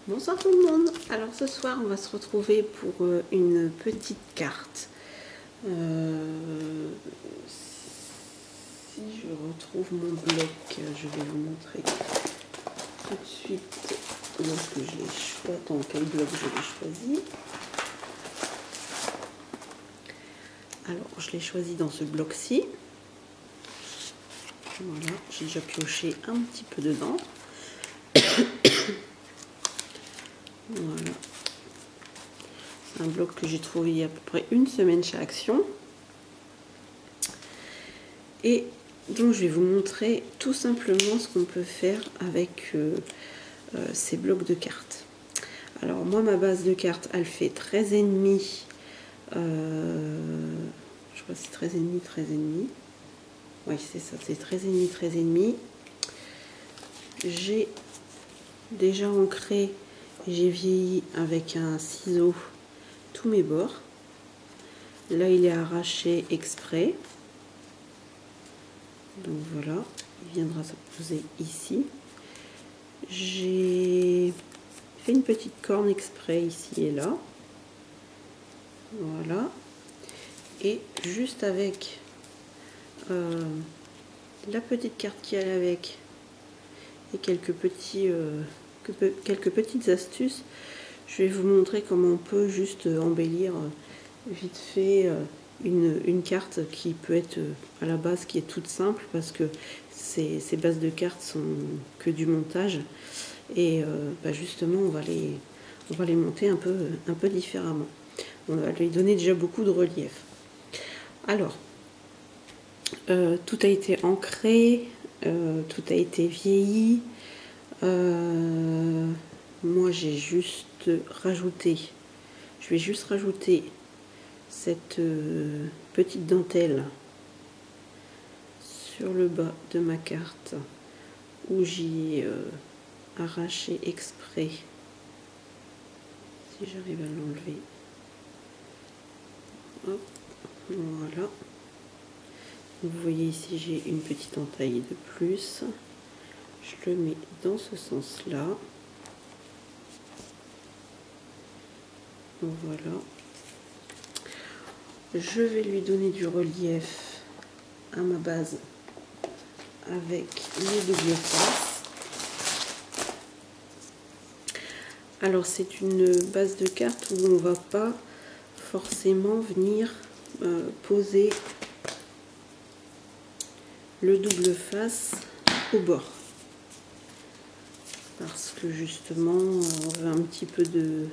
Bonsoir tout le monde. Alors ce soir on va se retrouver pour une petite carte. Si je retrouve mon bloc, je vais vous montrer tout de suite où est-ce que je l'ai choisi, dans quel bloc je l'ai choisi. Alors je l'ai choisi dans ce bloc-ci. Voilà, j'ai déjà pioché un petit peu dedans. Voilà. C'est un bloc que j'ai trouvé il y a à peu près une semaine chez Action. Et donc je vais vous montrer tout simplement ce qu'on peut faire avec ces blocs de cartes. Alors moi ma base de cartes elle fait 13,5. Je crois que c'est 13,5, 13,5. Oui c'est ça, c'est 13,5, 13,5. J'ai déjà ancré, j'ai vieilli avec un ciseau tous mes bords. Là il est arraché exprès. Donc voilà, il viendra se poser ici. J'ai fait une petite corne exprès ici et là. Voilà. Et juste avec la petite carte qui allait avec et quelques petites astuces, je vais vous montrer comment on peut juste embellir vite fait une carte qui peut être à la base qui est toute simple parce que ces bases de cartes sont que du montage et justement on va les monter un peu différemment. On va lui donner déjà beaucoup de relief. Alors tout a été ancré, tout a été vieilli. Moi j'ai juste rajouté, je vais juste rajouter cette petite dentelle sur le bas de ma carte où j'y ai arraché exprès, si j'arrive à l'enlever. Voilà, vous voyez ici j'ai une petite entaille de plus, je le mets dans ce sens là. Voilà, je vais lui donner du relief à ma base avec les doubles faces. Alors c'est une base de cartes où on va pas forcément venir poser le double face au bord parce que justement on veut un petit peu de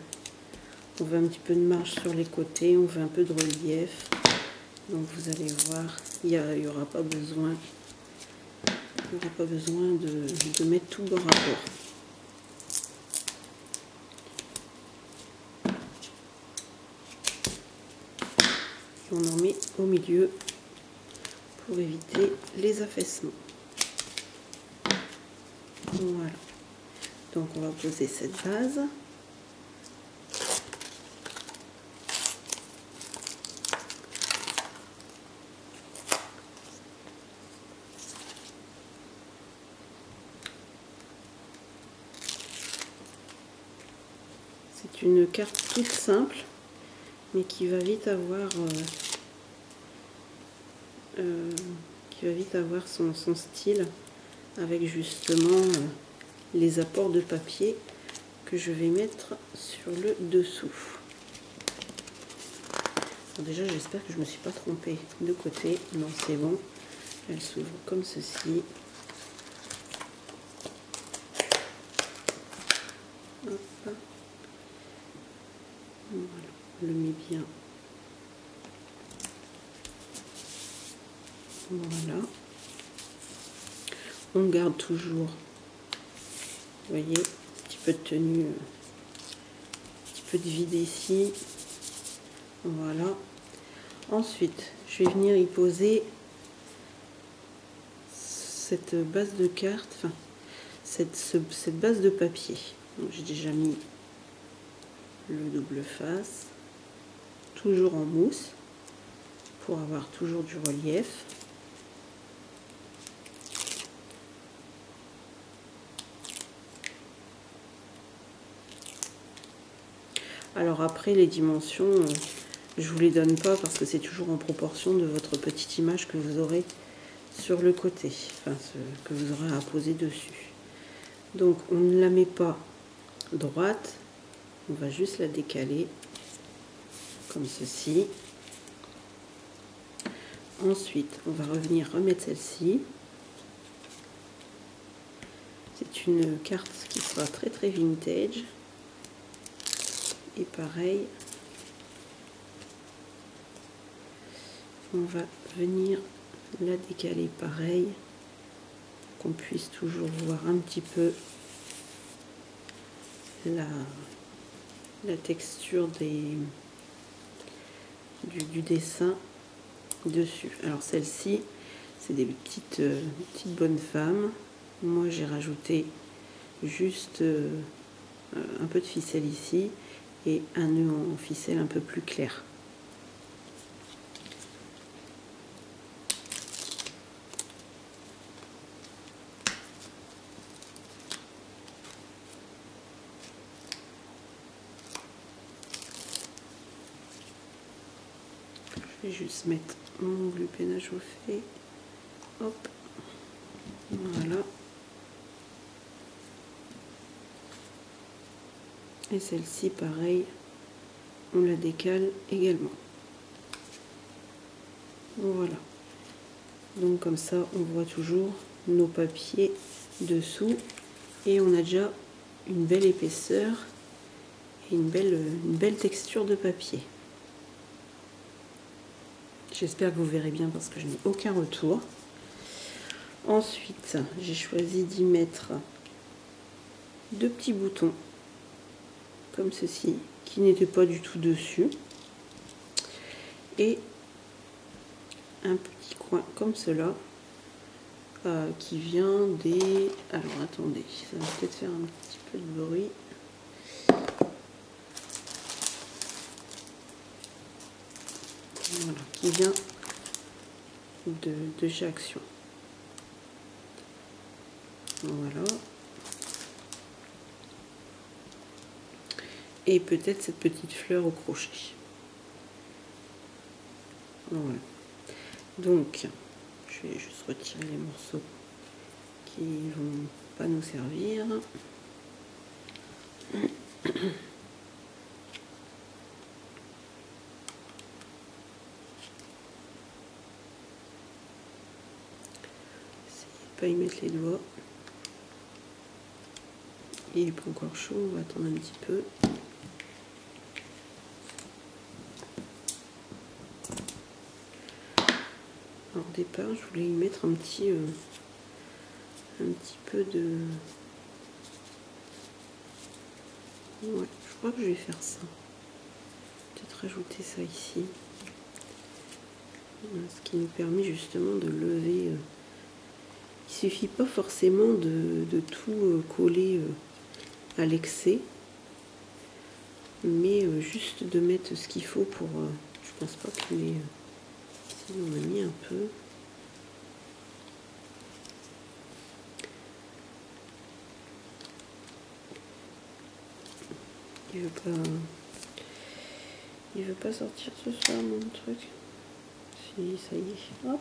marge sur les côtés, on veut un peu de relief. Donc vous allez voir, il n'y aura pas besoin de mettre tout bord à bord. Et on en met au milieu pour éviter les affaissements. Voilà. Donc on va poser cette base. C'est une carte toute simple, mais qui va vite avoir son style, avec justement les apports de papier que je vais mettre sur le dessous. Alors déjà j'espère que je ne me suis pas trompée de côté. Non, c'est bon, elle s'ouvre comme ceci. Hop. Voilà, on le met bien. Voilà. On garde toujours, vous voyez, un petit peu de tenue, un petit peu de vide ici. Voilà. Ensuite, je vais venir y poser cette base de carte, enfin, cette base de papier. J'ai déjà mis le double face, toujours en mousse, pour avoir toujours du relief. Alors après, les dimensions, je vous les donne pas parce que c'est toujours en proportion de votre petite image que vous aurez sur le côté, enfin ce que vous aurez à poser dessus. Donc on ne la met pas droite, on va juste la décaler comme ceci. Ensuite, on va revenir remettre celle-ci. C'est une carte qui sera très très vintage. Et pareil, on va venir la décaler pareil, qu'on puisse toujours voir un petit peu la texture du dessin dessus. Alors celle-ci, c'est des petites bonnes femmes. Moi j'ai rajouté juste un peu de ficelle ici et un nœud en ficelle un peu plus clair. Je vais juste mettre mon glue pen à chauffer. Hop, voilà. Et celle-ci, pareil, on la décale également. Voilà. Donc comme ça, on voit toujours nos papiers dessous. Et on a déjà une belle épaisseur et une belle texture de papier. J'espère que vous verrez bien parce que je n'ai aucun retour. Ensuite, j'ai choisi d'y mettre deux petits boutons comme ceci, qui n'étaient pas du tout dessus. Et un petit coin comme cela, qui vient des... Alors attendez, ça va peut-être faire un petit peu de bruit. Voilà, qui vient de chez Action. Voilà. Et peut-être cette petite fleur au crochet. Voilà. Donc, je vais juste retirer les morceaux qui vont pas nous servir. Pas y mettre les doigts. Il n'est pas encore chaud, on va attendre un petit peu. Alors, au départ, je voulais y mettre un petit peu de... Ouais, je crois que je vais faire ça. Peut-être rajouter ça ici. Ce qui nous permet justement de lever... Il suffit pas forcément de tout coller à l'excès, mais juste de mettre ce qu'il faut pour... je pense pas qu'il est... Si on a mis un peu... Il veut pas sortir ce soir mon truc. Si, ça y est. Hop,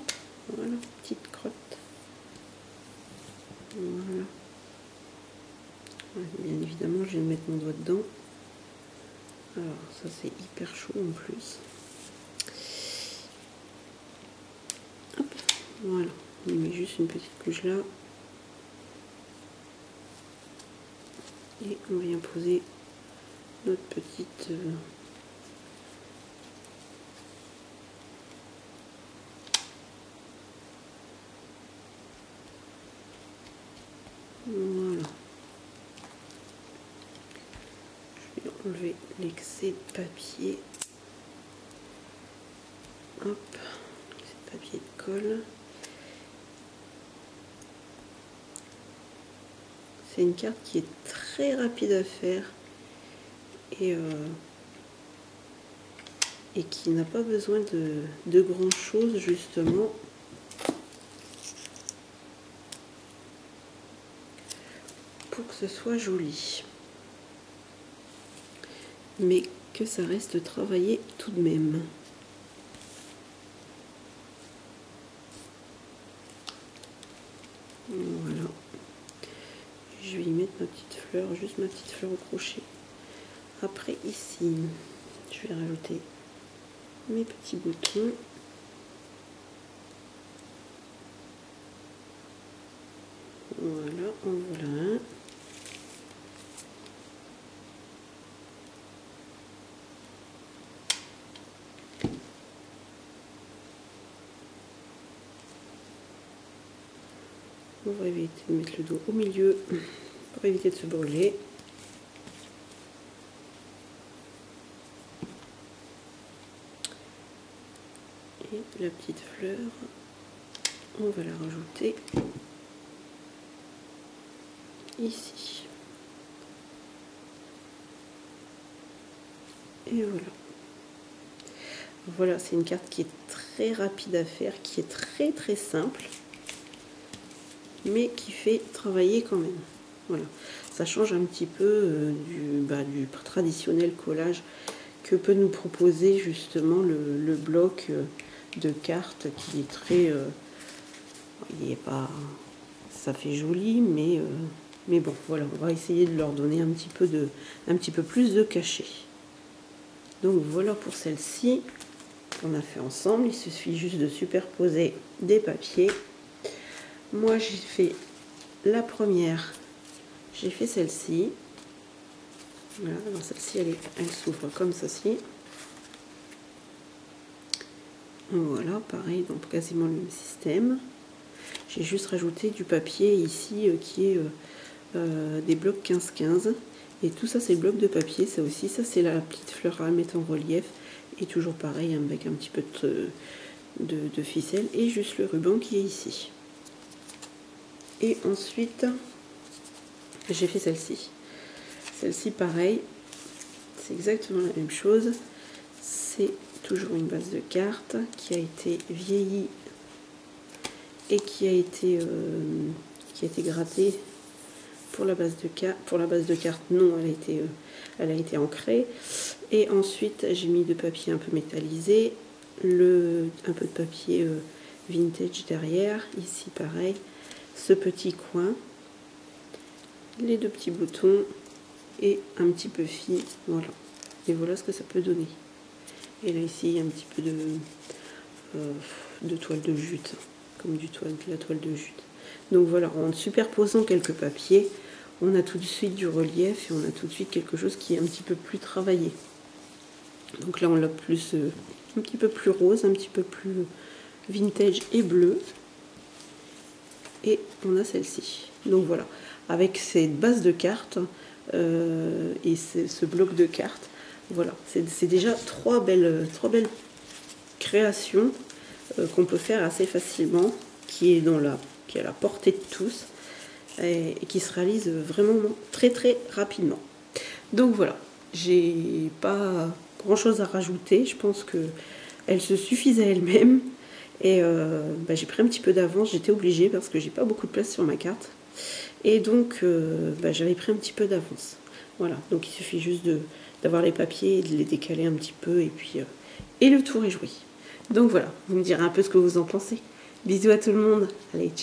voilà, petite crotte. Voilà. Bien évidemment, je vais mettre mon doigt dedans. Alors, ça c'est hyper chaud en plus. Hop, voilà. On met juste une petite couche là. Et on vient poser notre petite... Voilà. Je vais enlever l'excès de papier. Hop, l'excès de papier de colle. C'est une carte qui est très rapide à faire et qui n'a pas besoin de grand chose justement pour que ce soit joli. Mais que ça reste travaillé tout de même. Voilà. Je vais y mettre ma petite fleur, juste ma petite fleur au crochet. Après ici, je vais rajouter mes petits boutons. Voilà, en voilà un. On va éviter de mettre le dos au milieu pour éviter de se brûler. Et la petite fleur, on va la rajouter ici. Et voilà. Voilà, c'est une carte qui est très rapide à faire, qui est très simple, mais qui fait travailler quand même. Voilà, ça change un petit peu du traditionnel collage que peut nous proposer justement le bloc de cartes qui est très... il est pas... ça fait joli, mais bon, voilà, on va essayer de leur donner un petit peu plus de cachet. Donc voilà pour celle-ci qu'on a fait ensemble. Il suffit juste de superposer des papiers. Moi j'ai fait la première, j'ai fait celle-ci. Voilà, alors celle-ci elle s'ouvre comme ceci. Voilà, pareil, donc quasiment le même système. J'ai juste rajouté du papier ici qui est des blocs 15-15. Et tout ça c'est le bloc de papier, ça aussi, ça c'est la petite fleur à mettre en relief. Et toujours pareil, avec un petit peu de ficelle et juste le ruban qui est ici. Et ensuite, j'ai fait celle-ci. Celle-ci, pareil, c'est exactement la même chose. C'est toujours une base de cartes qui a été vieillie et qui a été grattée pour la base de cartes. Pour la base de cartes, non, elle a été ancrée. Et ensuite, j'ai mis de papier un peu métallisé, un peu de papier vintage derrière. Ici, pareil, ce petit coin, les deux petits boutons et un petit peu fil. Voilà. Et voilà ce que ça peut donner. Et là, ici, il y a un petit peu de toile de jute, comme de la toile de jute. Donc voilà, en superposant quelques papiers, on a tout de suite du relief et on a tout de suite quelque chose qui est un petit peu plus travaillé. Donc là, on l'a plus, un petit peu plus rose, un petit peu plus vintage et bleu. Et on a celle-ci. Donc voilà, avec cette base de cartes et ce bloc de cartes, voilà, c'est déjà trois belles créations qu'on peut faire assez facilement, qui est à la portée de tous et qui se réalise vraiment très rapidement. Donc voilà, j'ai pas grand chose à rajouter, je pense que elle se suffisent à elle-même. Et j'ai pris un petit peu d'avance, j'étais obligée parce que j'ai pas beaucoup de place sur ma carte. Et donc j'avais pris un petit peu d'avance. Voilà, donc il suffit juste d'avoir les papiers et de les décaler un petit peu et puis et le tour est joué. Donc voilà, vous me direz un peu ce que vous en pensez. Bisous à tout le monde. Allez, ciao.